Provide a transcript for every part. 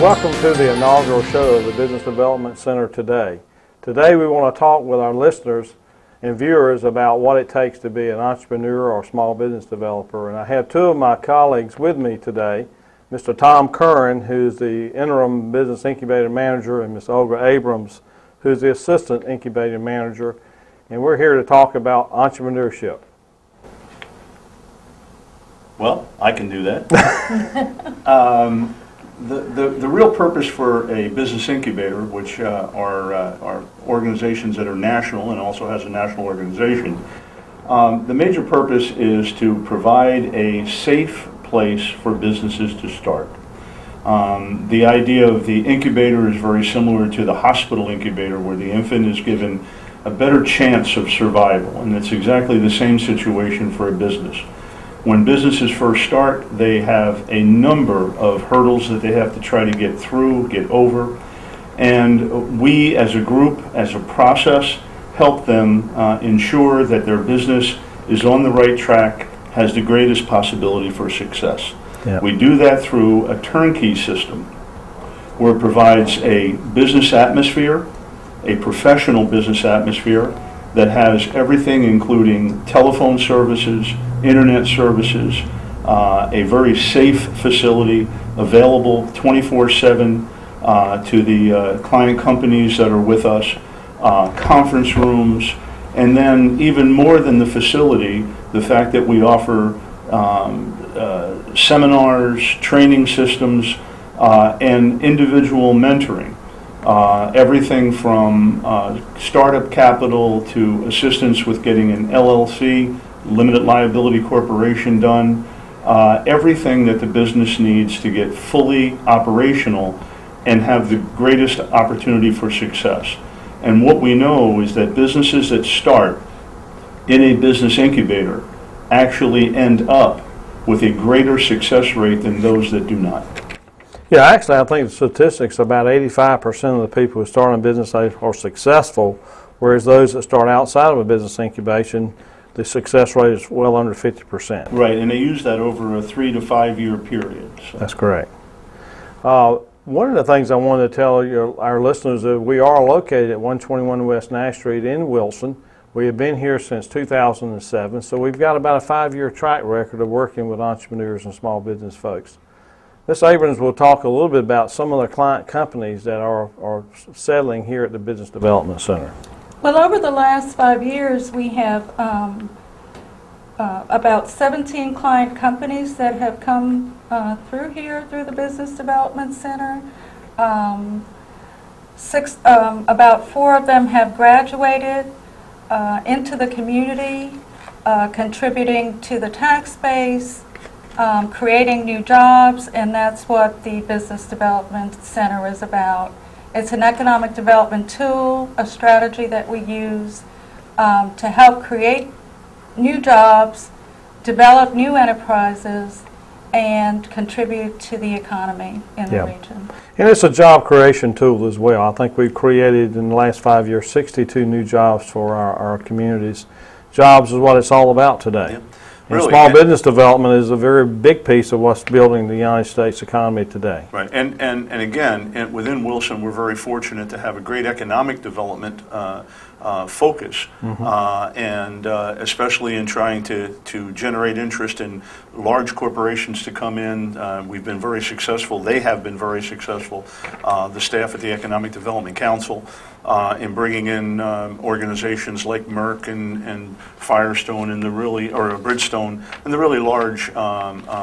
Welcome to the inaugural show of the Business Development Center today. Today we want to talk with our listeners and viewers about what it takes to be an entrepreneur or small business developer. And I have two of my colleagues with me today, Mr. Tom Curran, who's the interim business incubator manager, and Ms. Olga Abrams, who's the assistant incubator manager. And we're here to talk about entrepreneurship. Well, I can do that. The real purpose for a business incubator, which are organizations that are national and also has a national organization, the major purpose is to provide a safe place for businesses to start. The idea of the incubator is very similar to the hospital incubator, where the infant is given a better chance of survival, and it's exactly the same situation for a business. When businesses first start, they have a number of hurdles that they have to try to get through, get over, and we as a group, as a process, help them ensure that their business is on the right track, has the greatest possibility for success. Yep. We do that through a turnkey system where it provides a business atmosphere, a professional business atmosphere that has everything, including telephone services, internet services, a very safe facility available 24/7 to the client companies that are with us, conference rooms, and then even more than the facility, the fact that we offer seminars, training systems, and individual mentoring. Everything from startup capital to assistance with getting an LLC, limited liability corporation, done. Everything that the business needs to get fully operational and have the greatest opportunity for success. And what we know is that businesses that start in a business incubator actually end up with a greater success rate than those that do not. Yeah, actually, I think the statistics, about 85% of the people who start in business are successful, whereas those that start outside of a business incubation, the success rate is well under 50%. Right, and they use that over a 3 to 5 year period. So. That's correct. One of the things I wanted to tell our listeners is we are located at 121 West Nash Street in Wilson. We have been here since 2007, so we've got about a 5-year track record of working with entrepreneurs and small business folks. Ms. Abrams will talk a little bit about some of the client companies that are settling here at the Business Development Center. Well, over the last 5 years, we have about 17 client companies that have come through here, through the Business Development Center. About 4 of them have graduated into the community, contributing to the tax base, creating new jobs, and that's what the Business Development Center is about. It's an economic development tool, a strategy that we use to help create new jobs, develop new enterprises, and contribute to the economy in the region. And it's a job creation tool as well. I think we've created in the last 5 years 62 new jobs for our communities. Jobs is what it's all about today. Yep. And small business development is a very big piece of what's building the United States economy today. Right, and again, within Wilson, we're very fortunate to have a great economic development focus, and especially in trying to generate interest in large corporations to come in. We've been very successful. They have been very successful. The staff at the Economic Development Council in bringing in organizations like Merck and Firestone and Bridgestone and the really large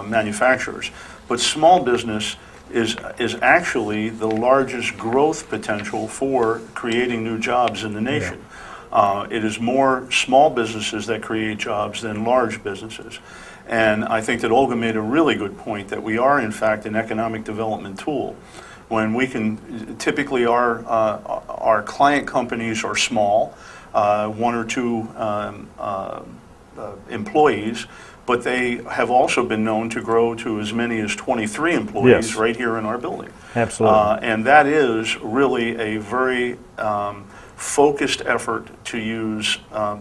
manufacturers. But small business is actually the largest growth potential for creating new jobs in the nation. It is more small businesses that create jobs than large businesses. And I think that Olga made a really good point that we are, in fact, an economic development tool. When we can, typically our client companies are small, 1 or 2 employees, but they have also been known to grow to as many as 23 employees right here in our building. Absolutely. And that is really a very focused effort to use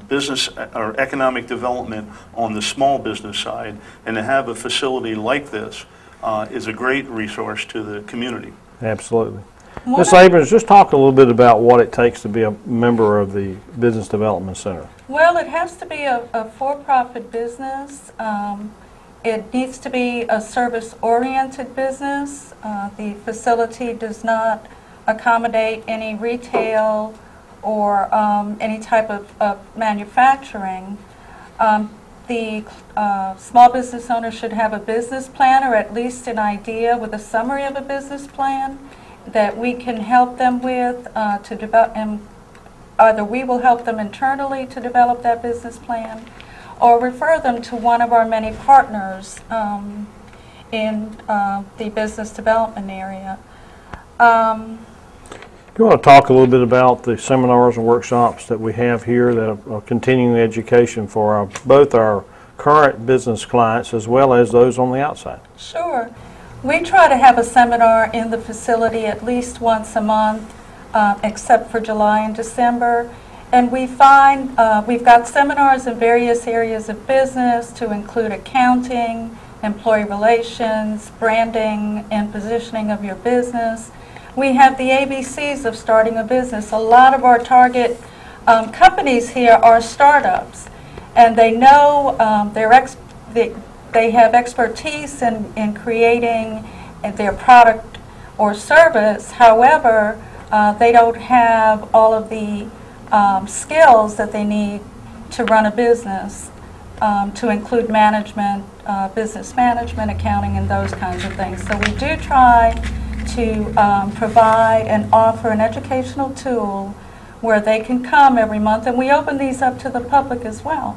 business or economic development on the small business side, and to have a facility like this is a great resource to the community. Absolutely. One Ms. of- Abrams, just talk a little bit about what it takes to be a member of the Business Development Center. Well, it has to be a for-profit business. It needs to be a service-oriented business. The facility does not accommodate any retail or any type of manufacturing. The small business owner should have a business plan, or at least an idea with a summary of a business plan that we can help them with to develop, and either we will help them internally to develop that business plan, or refer them to one of our many partners in the business development area. You want to talk a little bit about the seminars and workshops that we have here that are continuing education for both our current business clients as well as those on the outside? Sure. We try to have a seminar in the facility at least once a month, except for July and December. And we find we've got seminars in various areas of business to include accounting, employee relations, branding, and positioning of your business. We have the ABCs of starting a business. A lot of our target companies here are startups, and they know they have expertise in creating their product or service. However, they don't have all of the skills that they need to run a business, to include management, business management, accounting, and those kinds of things. So we do try to provide and offer an educational tool where they can come every month, and we open these up to the public as well,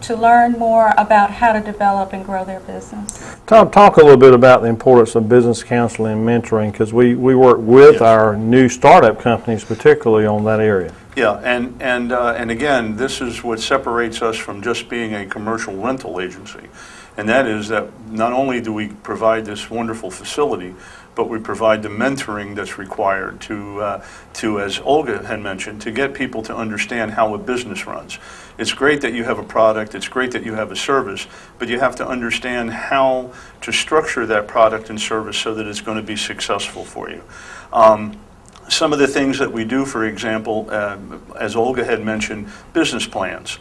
to learn more about how to develop and grow their business. Tom, talk a little bit about the importance of business counseling and mentoring, because we work with our new startup companies particularly on that area. Yeah, and again, this is what separates us from just being a commercial rental agency, and that is that not only do we provide this wonderful facility, but we provide the mentoring that's required to, as Olga had mentioned, to get people to understand how a business runs. It's great that you have a product, it's great that you have a service, but you have to understand how to structure that product and service so that it's going to be successful for you. Some of the things that we do, for example, as Olga had mentioned, business plans.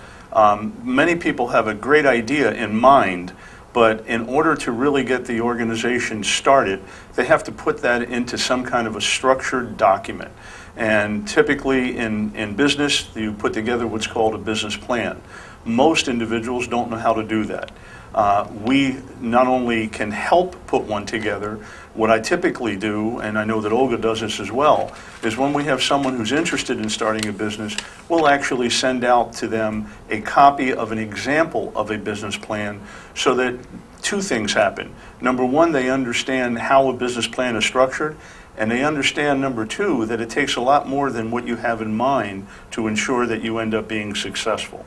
Many people have a great idea in mind, but in order to really get the organization started, they have to put that into some kind of a structured document. And typically in business, you put together what's called a business plan. Most individuals don't know how to do that. We not only can help put one together, what I typically do, and I know that Olga does this as well, is when we have someone who's interested in starting a business, we'll actually send out to them a copy of an example of a business plan so that two things happen. Number one, they understand how a business plan is structured, and they understand, number two, that it takes a lot more than what you have in mind to ensure that you end up being successful.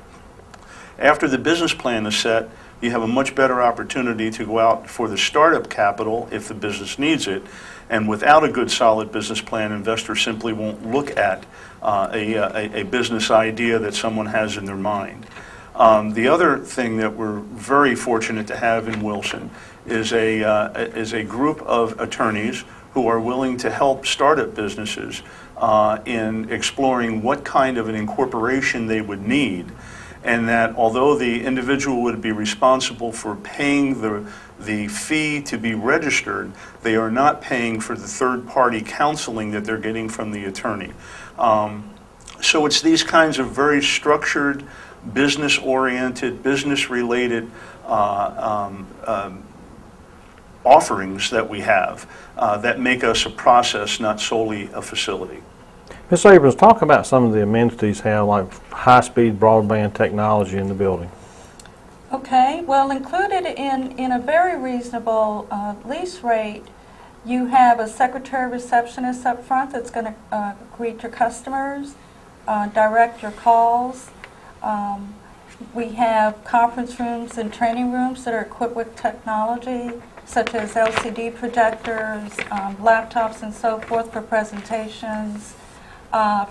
After the business plan is set, you have a much better opportunity to go out for the startup capital if the business needs it. And without a good, solid business plan, investors simply won't look at a business idea that someone has in their mind. The other thing that we're very fortunate to have in Wilson is a group of attorneys who are willing to help startup businesses in exploring what kind of an incorporation they would need. And that although the individual would be responsible for paying the fee to be registered, they are not paying for the third-party counseling that they're getting from the attorney. So it's these kinds of very structured, business-oriented, business-related offerings that we have that make us a process, not solely a facility. Ms. Abrams, talk about some of the amenities have, like high-speed broadband technology in the building. Okay, well, included in a very reasonable lease rate, you have a secretary receptionist up front that's going to greet your customers, direct your calls. We have conference rooms and training rooms that are equipped with technology, such as LCD projectors, laptops, and so forth for presentations.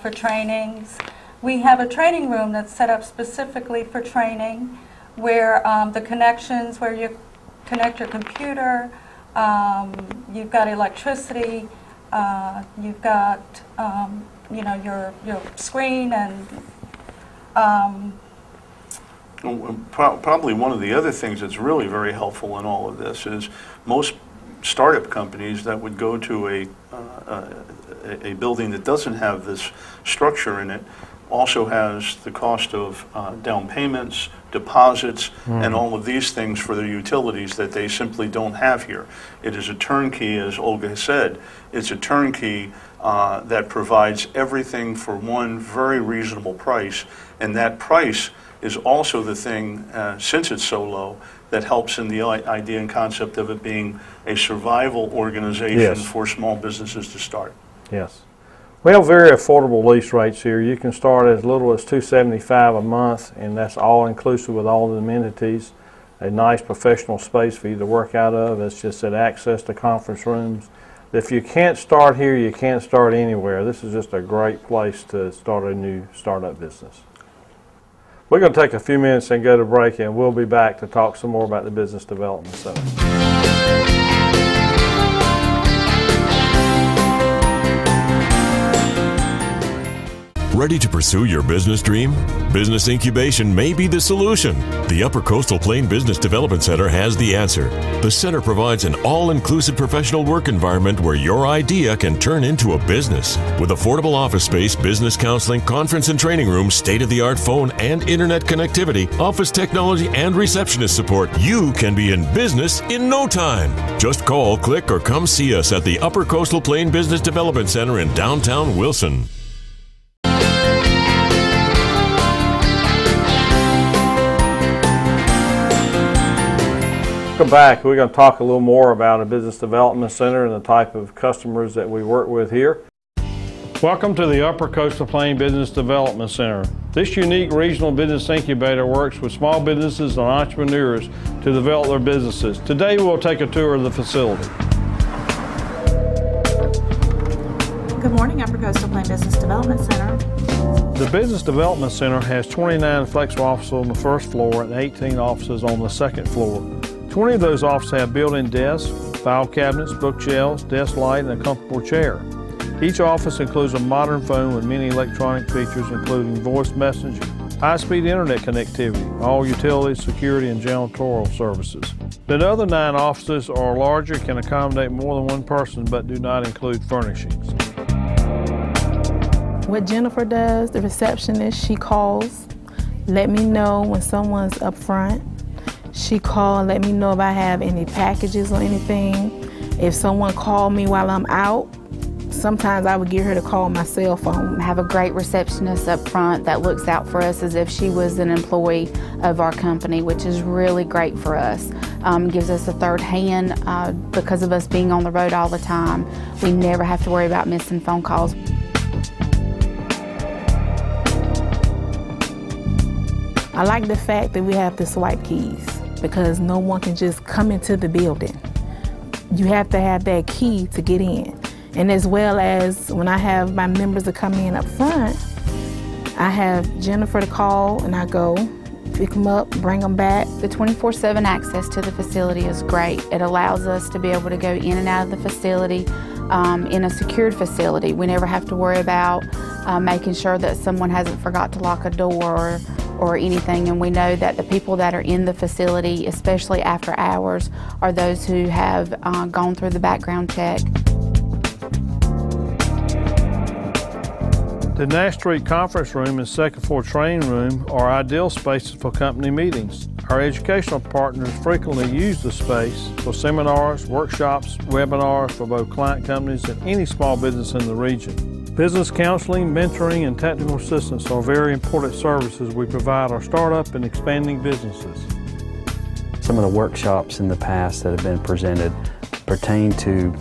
For trainings. We have a training room that's set up specifically for training, where the connections, where you connect your computer You've got electricity. You've got your screen and. Probably one of the other things that's really very helpful in all of this is most startup companies that would go to a building that doesn't have this structure in it also has the cost of down payments, deposits, and all of these things for their utilities that they simply don't have here. It is a turnkey, as Olga said. It's a turnkey that provides everything for one very reasonable price, and that price is also the thing, since it's so low, that helps in the idea and concept of it being a survival organization for small businesses to start. Yes. We have very affordable lease rates here. You can start as little as $275 a month, and that's all inclusive with all the amenities. A nice professional space for you to work out of. It's just that access to conference rooms. If you can't start here, you can't start anywhere. This is just a great place to start a new startup business. We're going to take a few minutes and go to break, and we'll be back to talk some more about the Business Development Center. Ready to pursue your business dream? Business incubation may be the solution. The Upper Coastal Plain Business Development Center has the answer. The center provides an all-inclusive professional work environment where your idea can turn into a business. With affordable office space, business counseling, conference and training rooms, state-of-the-art phone and internet connectivity, office technology, and receptionist support, you can be in business in no time. Just call, click, or come see us at the Upper Coastal Plain Business Development Center in downtown Wilson. Welcome back. We're going to talk a little more about a Business Development Center and the type of customers that we work with here. Welcome to the Upper Coastal Plain Business Development Center. This unique regional business incubator works with small businesses and entrepreneurs to develop their businesses. Today we'll take a tour of the facility. Good morning, Upper Coastal Plain Business Development Center. The Business Development Center has 29 flexible offices on the first floor and 18 offices on the second floor. 20 of those offices have built-in desks, file cabinets, bookshelves, desk light, and a comfortable chair. Each office includes a modern phone with many electronic features including voice messaging, high-speed internet connectivity, all utilities, security, and janitorial services. The other 9 offices are larger, can accommodate more than one person, but do not include furnishings. What Jennifer does, the receptionist, she calls, let me know when someone's up front. She called, let me know if I have any packages or anything. If someone called me while I'm out, sometimes I would get her to call my cell phone. Have a great receptionist up front that looks out for us as if she was an employee of our company, which is really great for us. Gives us a third hand because of us being on the road all the time. We never have to worry about missing phone calls. I like the fact that we have the swipe keys because no one can just come into the building. You have to have that key to get in. And as well as when I have my members that come in up front, I have Jennifer to call and I go pick them up, bring them back. The 24/7 access to the facility is great. It allows us to be able to go in and out of the facility in a secured facility. We never have to worry about making sure that someone hasn't forgot to lock a door or anything, and we know that the people that are in the facility, especially after hours, are those who have gone through the background check. The Nash Street Conference Room and second floor training room are ideal spaces for company meetings. Our educational partners frequently use the space for seminars, workshops, webinars for both client companies and any small business in the region. Business counseling, mentoring, and technical assistance are very important services we provide our startup and expanding businesses. Some of the workshops in the past that have been presented pertain to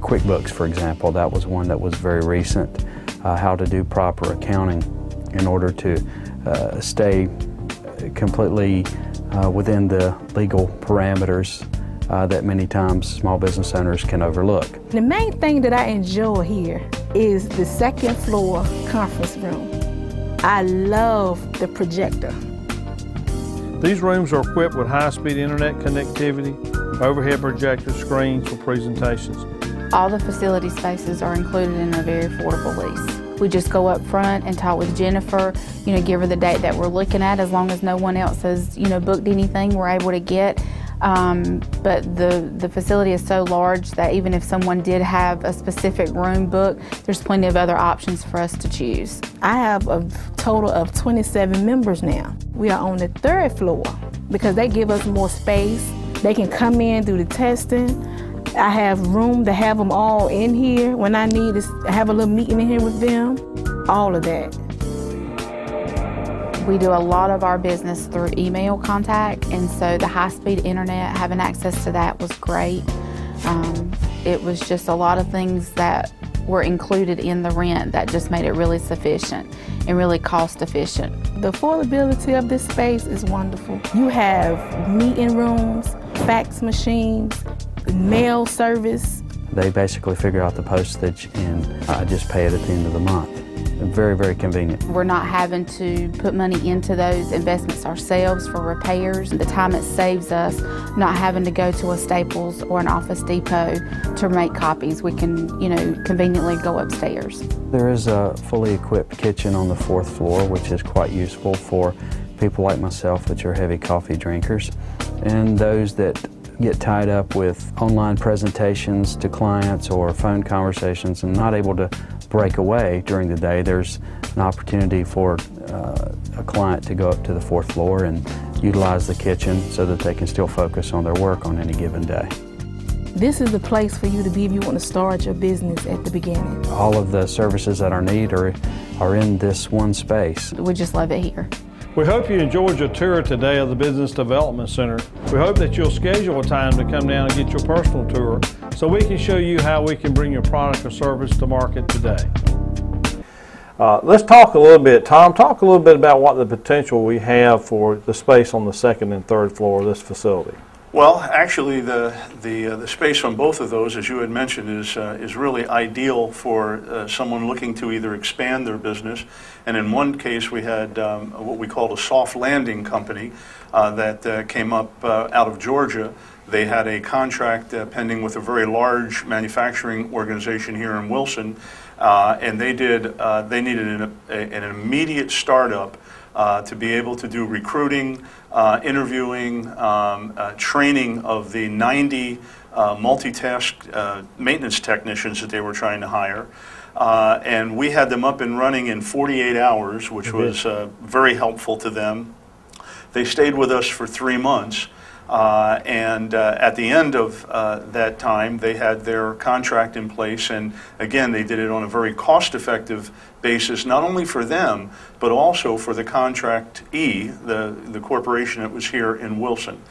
QuickBooks, for example. That was one that was very recent. How to do proper accounting in order to stay completely within the legal parameters that many times small business owners can overlook. The main thing that I enjoy here is the second floor conference room. I love the projector. These rooms are equipped with high-speed internet connectivity, overhead projector screens for presentations. All the facility spaces are included in a very affordable lease. We just go up front and talk with Jennifer, give her the date that we're looking at. As long as no one else has, booked anything, we're able to get. But the facility is so large that even if someone did have a specific room booked, there's plenty of other options for us to choose. I have a total of 27 members now. We are on the 3rd floor because they give us more space. They can come in, do the testing. I have room to have them all in here when I need to have a little meeting in here with them, all of that. We do a lot of our business through email contact, and so the high-speed internet, having access to that was great. It was just a lot of things that were included in the rent that just made it really sufficient and really cost efficient. The affordability of this space is wonderful. You have meeting rooms, fax machines, mail service. They basically figure out the postage and I just pay it at the end of the month. Very, very convenient. We're not having to put money into those investments ourselves for repairs. The time it saves us not having to go to a Staples or an Office Depot to make copies. We can, conveniently go upstairs. There is a fully equipped kitchen on the 4th floor, which is quite useful for people like myself that are heavy coffee drinkers, and those that get tied up with online presentations to clients or phone conversations and not able to break away during the day. There's an opportunity for a client to go up to the 4th floor and utilize the kitchen so that they can still focus on their work on any given day. This is the place for you to be if you want to start your business at the beginning. All of the services that are needed are in this one space. We just love it here. We hope you enjoyed your tour today of the Business Development Center. We hope that you'll schedule a time to come down and get your personal tour so we can show you how we can bring your product or service to market today. Let's talk a little bit, Tom, talk a little bit about what the potential we have for the space on the 2nd and 3rd floor of this facility. Well, actually, the space on both of those, as you had mentioned, is really ideal for someone looking to either expand their business. And in one case, we had what we called a soft landing company that came up out of Georgia. They had a contract pending with a very large manufacturing organization here in Wilson, and they needed an immediate startup to be able to do recruiting, interviewing, training of the 90 multitask maintenance technicians that they were trying to hire. And we had them up and running in 48 hours, which was very helpful to them. They stayed with us for 3 months. And at the end of that time, they had their contract in place, and again, they did it on a very cost-effective basis, not only for them, but also for the contractee, the corporation that was here in Wilson.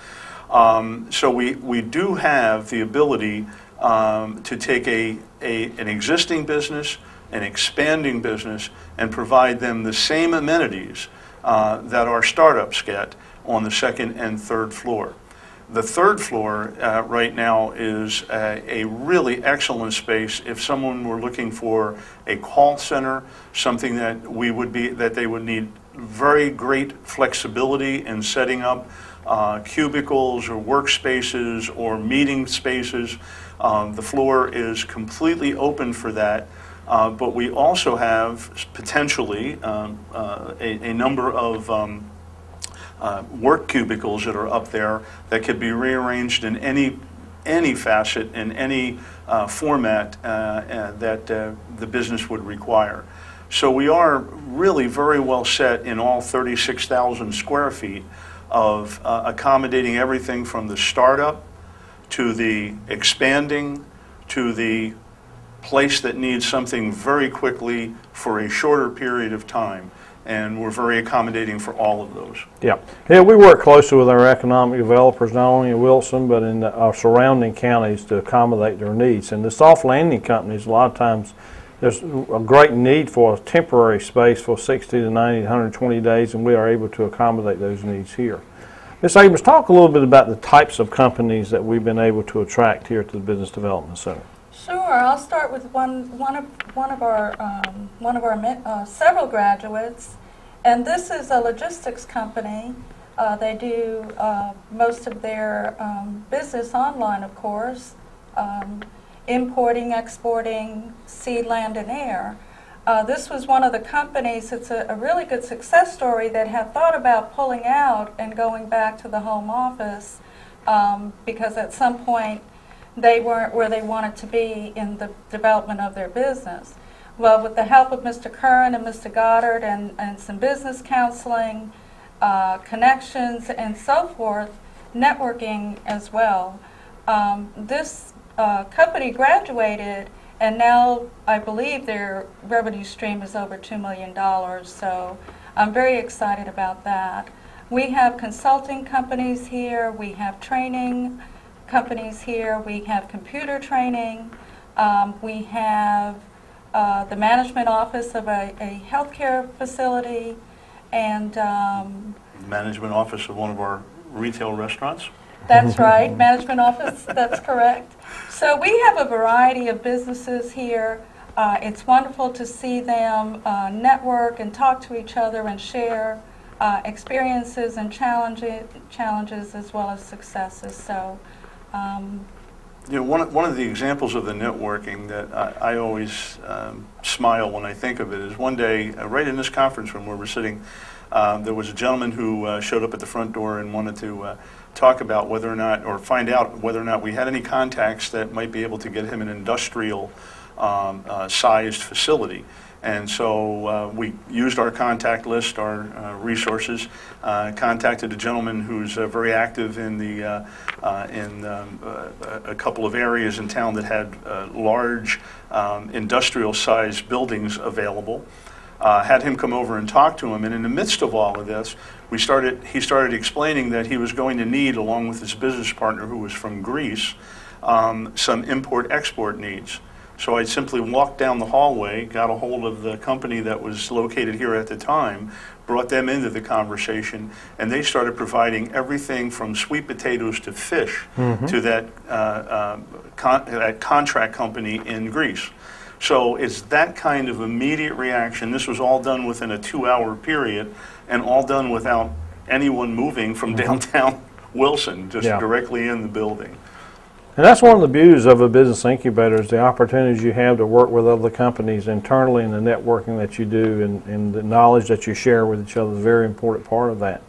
So we do have the ability to take an existing business, an expanding business, and provide them the same amenities that our startups get on the 2nd and 3rd floor. The 3rd floor right now is a really excellent space if someone were looking for a call center, something that they would need very great flexibility in setting up cubicles or workspaces or meeting spaces. The floor is completely open for that. But we also have potentially a number of work cubicles that are up there that could be rearranged in any facet, in any format that the business would require. So we are really very well set in all 36,000 square feet of accommodating everything from the startup to the expanding to the place that needs something very quickly for a shorter period of time. And we're very accommodating for all of those. Yeah, we work closely with our economic developers, not only in Wilson, but in our surrounding counties to accommodate their needs. And the soft landing companies, a lot of times, there's a great need for a temporary space for 60 to 90, 120 days, and we are able to accommodate those needs here. Ms. Abrams, talk a little bit about the types of companies that we've been able to attract here to the Business Development Center. Sure, I'll start with one of our several graduates, and this is a logistics company They do most of their business online, of course, importing, exporting, sea, land, and air. This was one of the companies, it's a really good success story, that had thought about pulling out and going back to the home office because at some point they weren't where they wanted to be in the development of their business. Well, with the help of Mr. Curran and Mr. Goddard and some business counseling, connections, and so forth, networking as well, this company graduated, and now I believe their revenue stream is over $2 million, so I'm very excited about that. We have consulting companies here, we have training companies here, we have computer training, we have the management office of a healthcare facility, and Management office of one of our retail restaurants. that's right, management office, that's correct. So we have a variety of businesses here. It's wonderful to see them network and talk to each other and share experiences and challenges as well as successes. So, you know, one of the examples of the networking that I always smile when I think of it is one day, right in this conference room where we're sitting, there was a gentleman who showed up at the front door and wanted to talk about whether or not, or find out whether or not we had any contacts that might be able to get him an industrial sized facility. And so we used our contact list, our resources, contacted a gentleman who's very active in the a couple of areas in town that had large industrial-sized buildings available. Had him come over and talk to him, and in the midst of all of this, he started explaining that he was going to need, along with his business partner who was from Greece, some import-export needs. So I simply walked down the hallway, got a hold of the company that was located here at the time, brought them into the conversation, and they started providing everything from sweet potatoes to fish to that contract company in Greece. So it's that kind of immediate reaction. This was all done within a 2-hour period, and all done without anyone moving from downtown Wilson, just directly in the building. And that's one of the beauties of a business incubator, is the opportunities you have to work with other companies internally, and the networking that you do, and the knowledge that you share with each other is a very important part of that.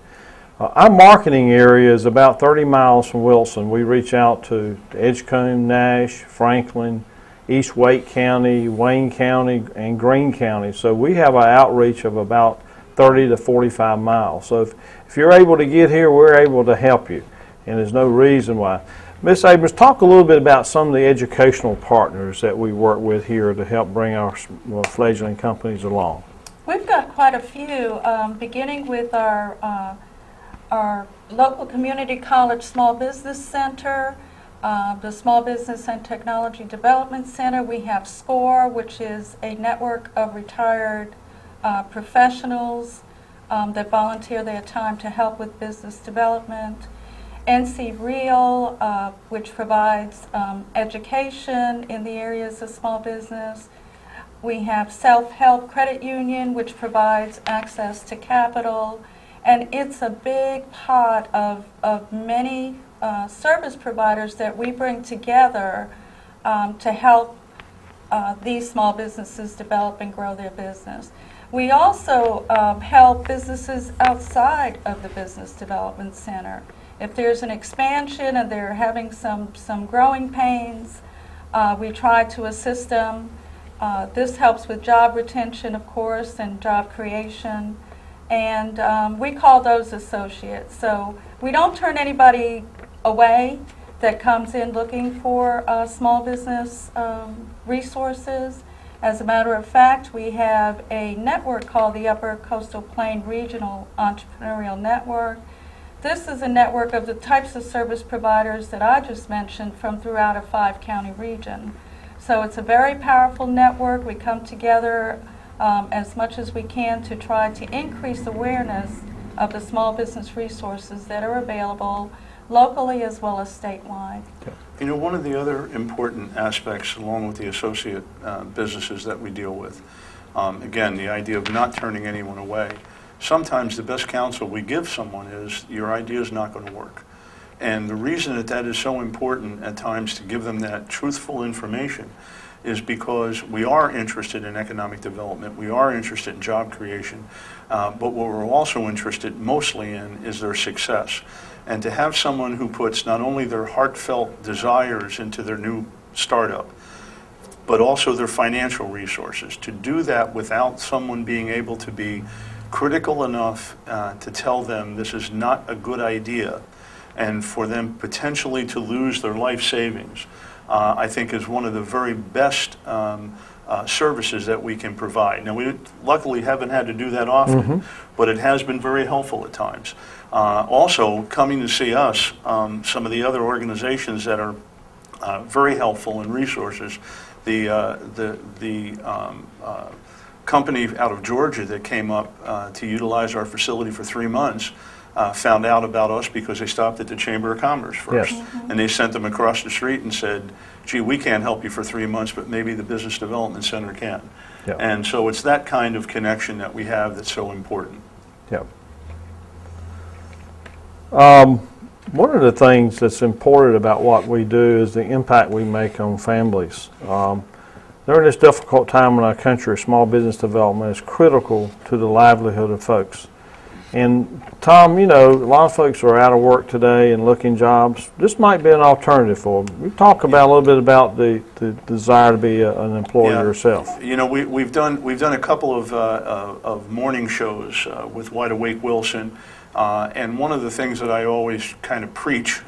Our marketing area is about 30 miles from Wilson. We reach out to Edgecombe, Nash, Franklin, East Wake County, Wayne County, and Greene County. So we have an outreach of about 30 to 45 miles. So if you're able to get here, we're able to help you, and there's no reason why. Ms. Abrams, talk a little bit about some of the educational partners that we work with here to help bring our fledgling companies along. we've got quite a few, beginning with our local community college small business center, the Small Business and Technology Development Center. We have SCORE, which is a network of retired professionals that volunteer their time to help with business development. NC Real, which provides education in the areas of small business. We have Self-Help Credit Union, which provides access to capital. And it's a big pot of many service providers that we bring together to help these small businesses develop and grow their business. We also help businesses outside of the Business Development Center. If there's an expansion and they're having some growing pains, we try to assist them. This helps with job retention, of course, and job creation. And we call those associates. So we don't turn anybody away that comes in looking for small business resources. As a matter of fact, we have a network called the Upper Coastal Plain Regional Entrepreneurial Network. This is a network of the types of service providers that I just mentioned from throughout a 5-county region. So it's a very powerful network. We come together as much as we can to try to increase awareness of the small business resources that are available locally as well as statewide. You know, one of the other important aspects, along with the associate businesses that we deal with, again, the idea of not turning anyone away. sometimes the best counsel we give someone is your idea is not going to work. And the reason that that is so important at times to give them that truthful information is because we are interested in economic development, we are interested in job creation, but what we're also interested mostly in is their success. And to have someone who puts not only their heartfelt desires into their new startup, but also their financial resources, to do that without someone being able to be critical enough to tell them this is not a good idea, and for them potentially to lose their life savings, I think is one of the very best services that we can provide. Now, we luckily haven't had to do that often, but it has been very helpful at times. Also, coming to see us, some of the other organizations that are very helpful in resources, the company out of Georgia that came up to utilize our facility for 3 months found out about us because they stopped at the Chamber of Commerce first. Yes. And they sent them across the street and said, gee, we can't help you for 3 months, but maybe the Business Development Center can. Yeah. And so it's that kind of connection that we have that's so important. Yep. One of the things that's important about what we do is the impact we make on families. During this difficult time in our country, small business development is critical to the livelihood of folks. And Tom, you know, a lot of folks are out of work today and looking jobs. This might be an alternative for them. We talk about a little bit about the desire to be an employer yourself. You know, we've done a couple of morning shows with Wide Awake Wilson, and one of the things that I always kind of preach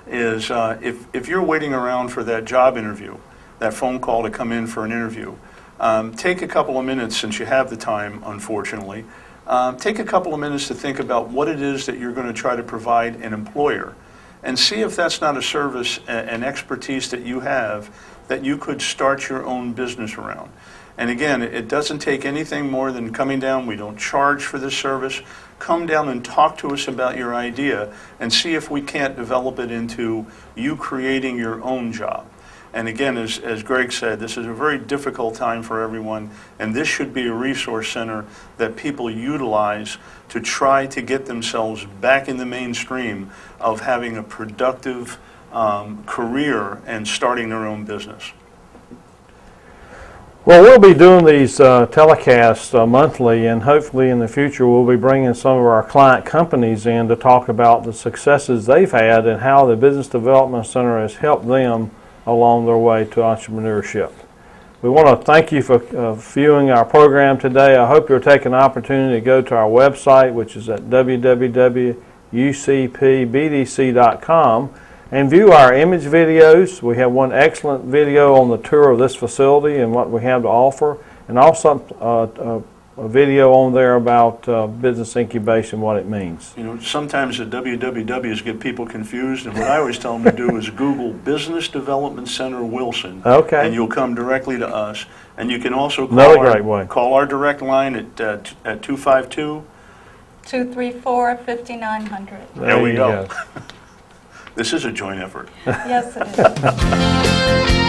is if you're waiting around for that job interview, that phone call to come in for an interview, take a couple of minutes, since you have the time, unfortunately. Take a couple of minutes to think about what it is that you're going to try to provide an employer, and see if that's not a service and expertise that you have that you could start your own business around. And again, it doesn't take anything more than coming down. We don't charge for this service. Come down and talk to us about your idea and see if we can't develop it into you creating your own job. And again, as Greg said, this is a very difficult time for everyone, and this should be a resource center that people utilize to try to get themselves back in the mainstream of having a productive career and starting their own business. Well, we'll be doing these telecasts monthly, and hopefully in the future we'll be bringing some of our client companies in to talk about the successes they've had and how the Business Development Center has helped them along their way to entrepreneurship. We want to thank you for viewing our program today. I hope you'll take an opportunity to go to our website, which is at www.ucpbdc.com, and view our image videos. We have one excellent video on the tour of this facility and what we have to offer, and also a video on there about business incubation, what it means. You know, sometimes the wwws get people confused, and what I always tell them to do is Google Business Development Center Wilson, and you'll come directly to us. And you can also call our direct line at 252-234-5900. There we go. This is a joint effort. Yes, it is.